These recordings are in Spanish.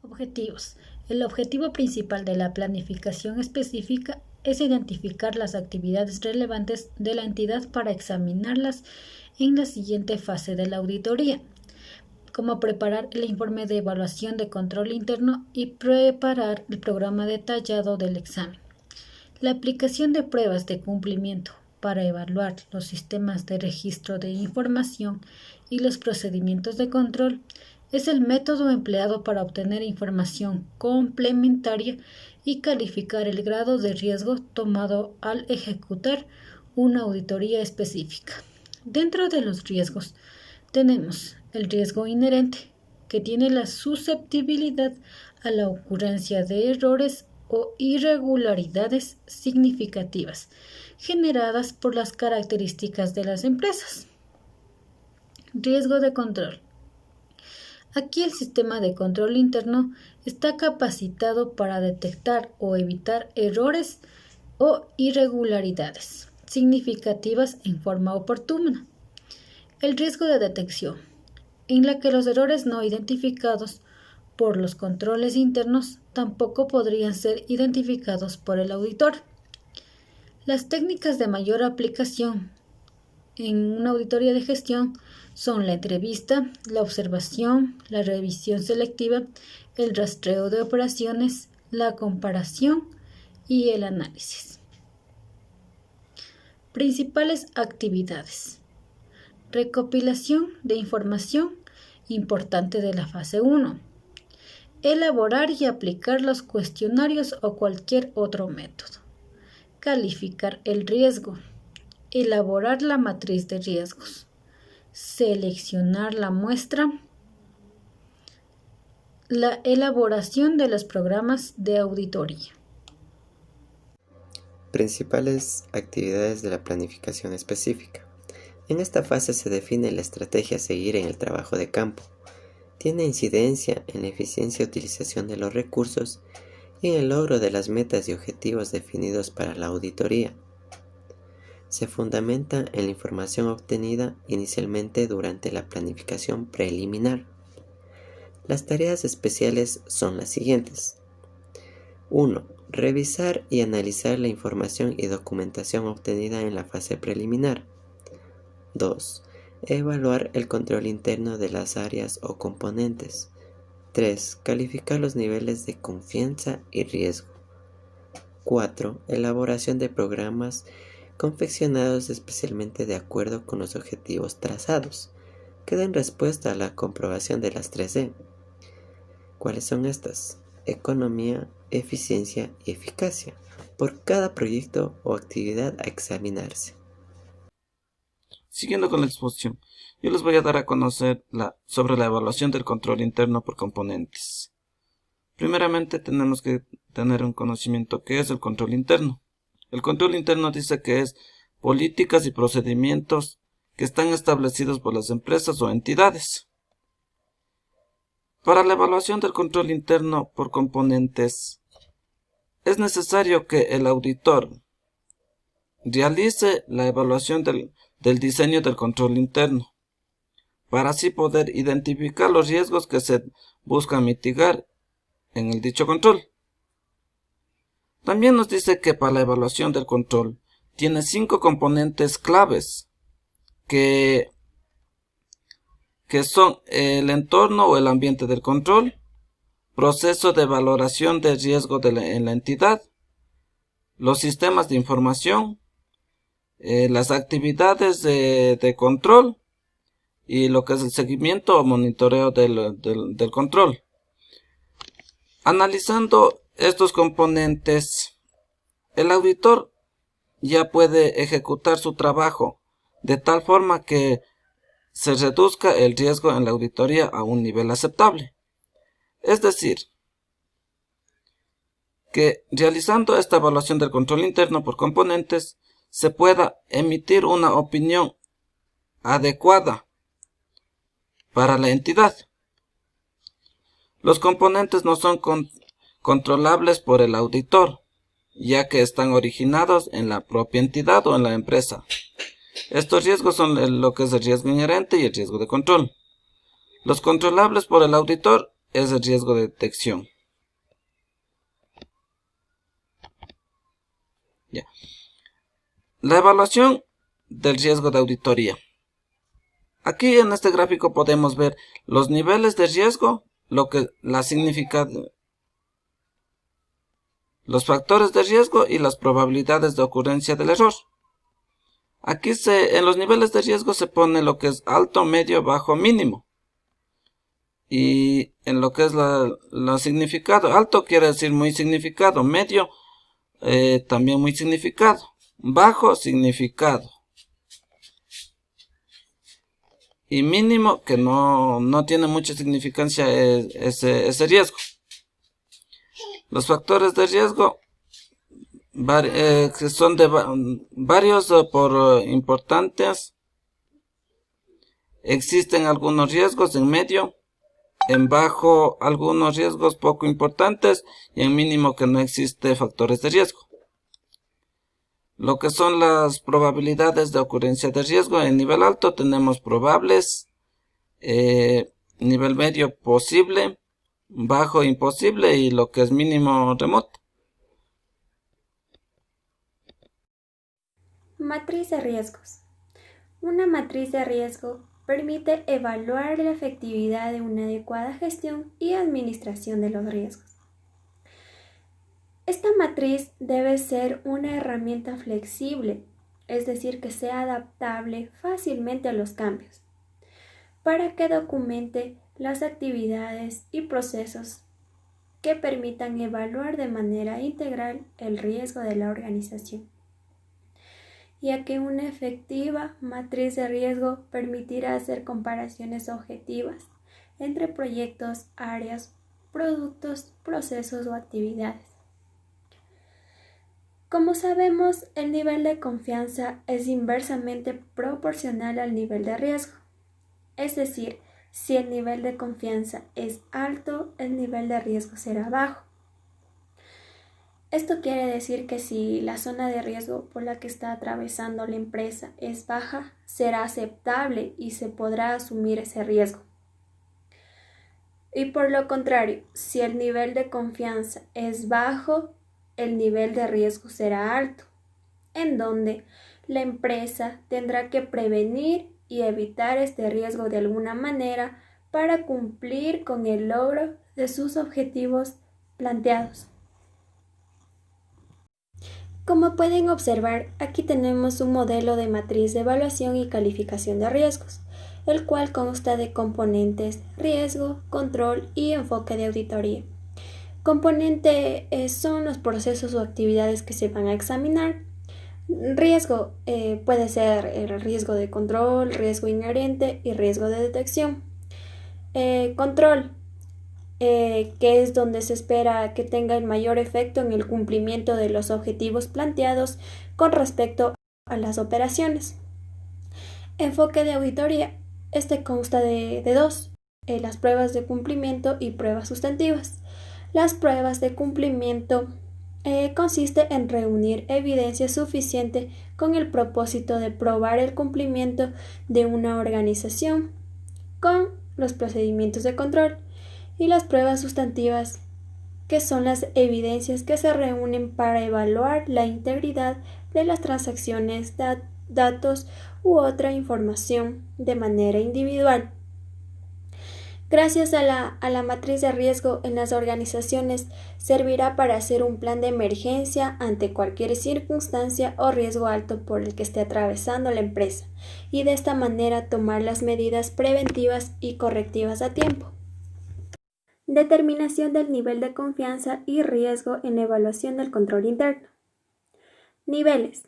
Objetivos. El objetivo principal de la planificación específica es identificar las actividades relevantes de la entidad para examinarlas en la siguiente fase de la auditoría, como preparar el informe de evaluación de control interno y preparar el programa detallado del examen. La aplicación de pruebas de cumplimiento para evaluar los sistemas de registro de información y los procedimientos de control es el método empleado para obtener información complementaria y calificar el grado de riesgo tomado al ejecutar una auditoría específica. Dentro de los riesgos tenemos el riesgo inherente, que tiene la susceptibilidad a la ocurrencia de errores o irregularidades significativas generadas por las características de las empresas. Riesgo de control. Aquí el sistema de control interno está capacitado para detectar o evitar errores o irregularidades significativas en forma oportuna. El riesgo de detección, en la que los errores no identificados por los controles internos tampoco podrían ser identificados por el auditor. Las técnicas de mayor aplicación en una auditoría de gestión son la entrevista, la observación, la revisión selectiva, el rastreo de operaciones, la comparación y el análisis. Principales actividades. Recopilación de información importante de la fase 1. Elaborar y aplicar los cuestionarios o cualquier otro método. Calificar el riesgo. Elaborar la matriz de riesgos. Seleccionar la muestra. La elaboración de los programas de auditoría. Principales actividades de la planificación específica. En esta fase se define la estrategia a seguir en el trabajo de campo. Tiene incidencia en la eficiencia y utilización de los recursos y en el logro de las metas y objetivos definidos para la auditoría. Se fundamenta en la información obtenida inicialmente durante la planificación preliminar. Las tareas especiales son las siguientes. 1. Revisar y analizar la información y documentación obtenida en la fase preliminar. 2. Evaluar el control interno de las áreas o componentes. 3. Calificar los niveles de confianza y riesgo. 4. Elaboración de programas confeccionados especialmente de acuerdo con los objetivos trazados, que den respuesta a la comprobación de las 3E. ¿Cuáles son estas? Economía, eficiencia y eficacia, por cada proyecto o actividad a examinarse. Siguiendo con la exposición, yo les voy a dar a conocer sobre la evaluación del control interno por componentes. Primeramente tenemos que tener un conocimiento qué es el control interno. El control interno dice que es políticas y procedimientos que están establecidos por las empresas o entidades. Para la evaluación del control interno por componentes, es necesario que el auditor realice la evaluación del diseño del control interno, para así poder identificar los riesgos que se buscan mitigar en el dicho control. También nos dice que para la evaluación del control tiene 5 componentes claves que son el entorno o el ambiente del control, proceso de valoración de riesgo en la entidad, los sistemas de información, las actividades de control y lo que es el seguimiento o monitoreo del control. Analizando estos componentes, el auditor ya puede ejecutar su trabajo de tal forma que se reduzca el riesgo en la auditoría a un nivel aceptable. Es decir, que realizando esta evaluación del control interno por componentes, se pueda emitir una opinión adecuada para la entidad. Los componentes no son controlables por el auditor, ya que están originados en la propia entidad o en la empresa. Estos riesgos son lo que es el riesgo inherente y el riesgo de control. Los controlables por el auditor es el riesgo de detección. Ya. La evaluación del riesgo de auditoría. Aquí en este gráfico podemos ver los niveles de riesgo, los factores de riesgo y las probabilidades de ocurrencia del error. Aquí en los niveles de riesgo se pone lo que es alto, medio, bajo, mínimo. Y en lo que es la significado, alto quiere decir muy significado, medio también muy significado, bajo significado. Y mínimo que no tiene mucha significancia ese riesgo. Los factores de riesgo que son varios por importantes. Existen algunos riesgos en medio, en bajo algunos riesgos poco importantes y en mínimo que no existe factores de riesgo. Lo que son las probabilidades de ocurrencia de riesgo, en nivel alto tenemos probables, nivel medio posible, bajo imposible y lo que es mínimo remoto. Matriz de riesgos. Una matriz de riesgo permite evaluar la efectividad de una adecuada gestión y administración de los riesgos. Esta matriz debe ser una herramienta flexible, es decir, que sea adaptable fácilmente a los cambios, para que documente las actividades y procesos que permitan evaluar de manera integral el riesgo de la organización, ya que una efectiva matriz de riesgo permitirá hacer comparaciones objetivas entre proyectos, áreas, productos, procesos o actividades. Como sabemos, el nivel de confianza es inversamente proporcional al nivel de riesgo. Es decir, si el nivel de confianza es alto, el nivel de riesgo será bajo. Esto quiere decir que si la zona de riesgo por la que está atravesando la empresa es baja, será aceptable y se podrá asumir ese riesgo. Y por lo contrario, si el nivel de confianza es bajo, el nivel de riesgo será alto, en donde la empresa tendrá que prevenir y evitar este riesgo de alguna manera para cumplir con el logro de sus objetivos planteados. Como pueden observar, aquí tenemos un modelo de matriz de evaluación y calificación de riesgos, el cual consta de componentes riesgo, control y enfoque de auditoría. Componente son los procesos o actividades que se van a examinar. Riesgo puede ser el riesgo de control, riesgo inherente y riesgo de detección. Control, que es donde se espera que tenga el mayor efecto en el cumplimiento de los objetivos planteados con respecto a las operaciones. Enfoque de auditoría, este consta de dos, las pruebas de cumplimiento y pruebas sustantivas. Las pruebas de cumplimiento consiste en reunir evidencia suficiente con el propósito de probar el cumplimiento de una organización con los procedimientos de control, y las pruebas sustantivas, que son las evidencias que se reúnen para evaluar la integridad de las transacciones, datos u otra información de manera individual. Gracias a la matriz de riesgo en las organizaciones servirá para hacer un plan de emergencia ante cualquier circunstancia o riesgo alto por el que esté atravesando la empresa y de esta manera tomar las medidas preventivas y correctivas a tiempo. Determinación del nivel de confianza y riesgo en la evaluación del control interno. Niveles.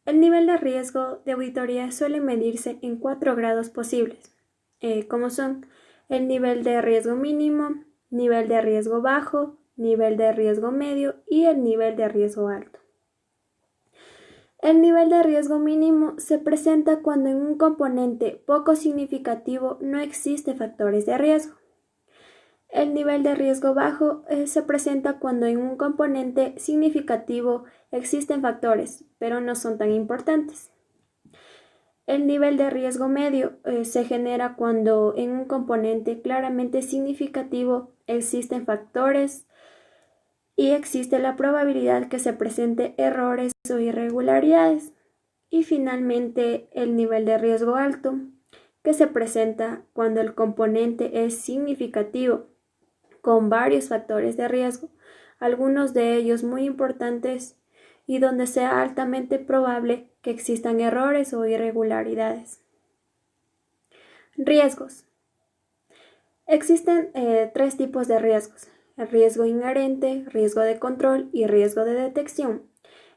El nivel de riesgo de auditoría suele medirse en 4 grados posibles, como son el nivel de riesgo mínimo, nivel de riesgo bajo, nivel de riesgo medio y el nivel de riesgo alto. El nivel de riesgo mínimo se presenta cuando en un componente poco significativo no existe factores de riesgo. El nivel de riesgo bajo se presenta cuando en un componente significativo existen factores, pero no son tan importantes. El nivel de riesgo medio se genera cuando en un componente claramente significativo existen factores y existe la probabilidad que se presente errores o irregularidades. Y finalmente, el nivel de riesgo alto, que se presenta cuando el componente es significativo, con varios factores de riesgo, algunos de ellos muy importantes, y donde sea altamente probable que existan errores o irregularidades. Riesgos. Existen tres tipos de riesgos: el riesgo inherente, riesgo de control y riesgo de detección.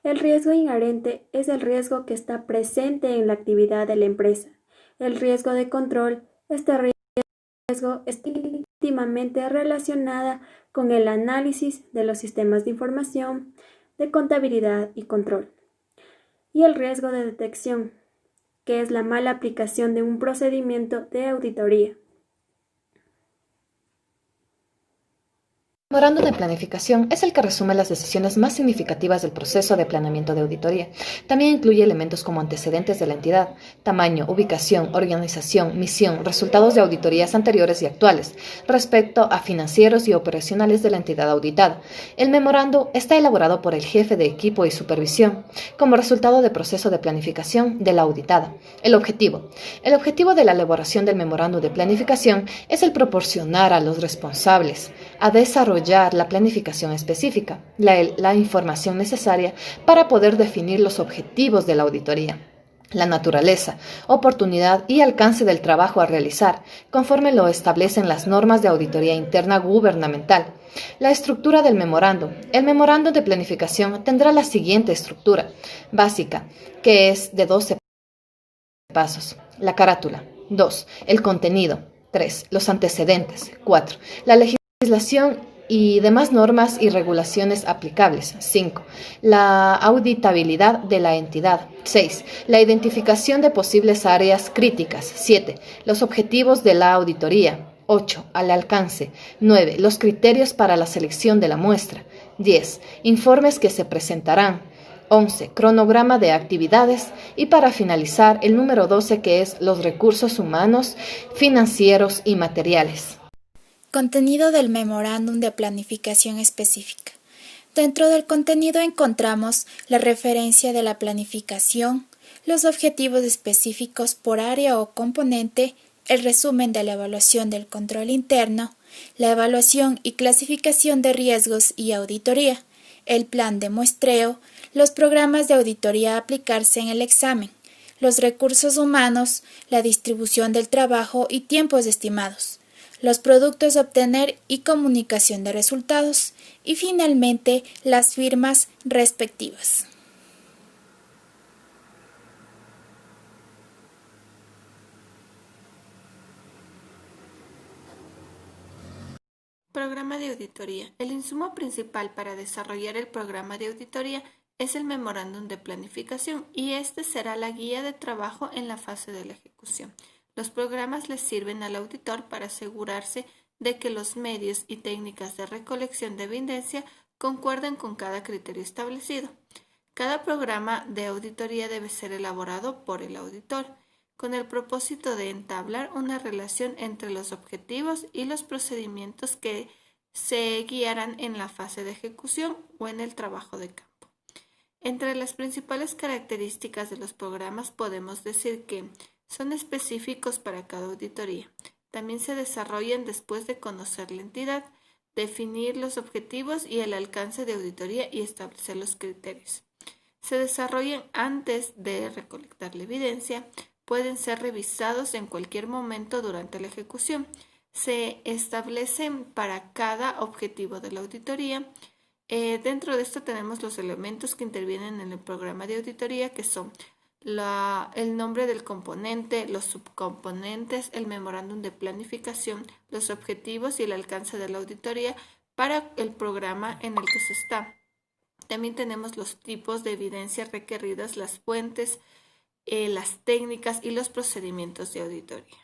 El riesgo inherente es el riesgo que está presente en la actividad de la empresa. El riesgo de control, este riesgo está íntimamente relacionada con el análisis de los sistemas de información, de contabilidad y control. Y el riesgo de detección, que es la mala aplicación de un procedimiento de auditoría. El memorándum de planificación es el que resume las decisiones más significativas del proceso de planeamiento de auditoría. También incluye elementos como antecedentes de la entidad, tamaño, ubicación, organización, misión, resultados de auditorías anteriores y actuales, respecto a financieros y operacionales de la entidad auditada. El memorándum está elaborado por el jefe de equipo y supervisión, como resultado del proceso de planificación de la auditada. El objetivo. El objetivo de la elaboración del memorándum de planificación es el proporcionar a los responsables a desarrollar la planificación específica, la información necesaria para poder definir los objetivos de la auditoría, la naturaleza, oportunidad y alcance del trabajo a realizar, conforme lo establecen las normas de auditoría interna gubernamental. La estructura del memorándum. El memorándum de planificación tendrá la siguiente estructura básica, que es de 12 pasos. La carátula. 2. El contenido. 3. Los antecedentes. 4. La legislación y demás normas y regulaciones aplicables. 5. La auditabilidad de la entidad. 6. La identificación de posibles áreas críticas. 7. Los objetivos de la auditoría. 8. Al alcance. 9. Los criterios para la selección de la muestra. 10. Informes que se presentarán. 11. Cronograma de actividades. Y para finalizar, el número 12, que es los recursos humanos, financieros y materiales. Contenido del memorándum de planificación específica. Dentro del contenido encontramos la referencia de la planificación, los objetivos específicos por área o componente, el resumen de la evaluación del control interno, la evaluación y clasificación de riesgos y auditoría, el plan de muestreo, los programas de auditoría a aplicarse en el examen, los recursos humanos, la distribución del trabajo y tiempos estimados, los productos a obtener y comunicación de resultados, y finalmente las firmas respectivas. Programa de auditoría. El insumo principal para desarrollar el programa de auditoría es el memorándum de planificación, y este será la guía de trabajo en la fase de la ejecución. Los programas les sirven al auditor para asegurarse de que los medios y técnicas de recolección de evidencia concuerden con cada criterio establecido. Cada programa de auditoría debe ser elaborado por el auditor, con el propósito de entablar una relación entre los objetivos y los procedimientos que se guiarán en la fase de ejecución o en el trabajo de campo. Entre las principales características de los programas podemos decir que son específicos para cada auditoría. También se desarrollan después de conocer la entidad, definir los objetivos y el alcance de auditoría y establecer los criterios. Se desarrollan antes de recolectar la evidencia, pueden ser revisados en cualquier momento durante la ejecución. Se establecen para cada objetivo de la auditoría. Dentro de esto tenemos los elementos que intervienen en el programa de auditoría, que son el nombre del componente, los subcomponentes, el memorándum de planificación, los objetivos y el alcance de la auditoría para el programa en el que se está. También tenemos los tipos de evidencia requeridas, las fuentes, las técnicas y los procedimientos de auditoría.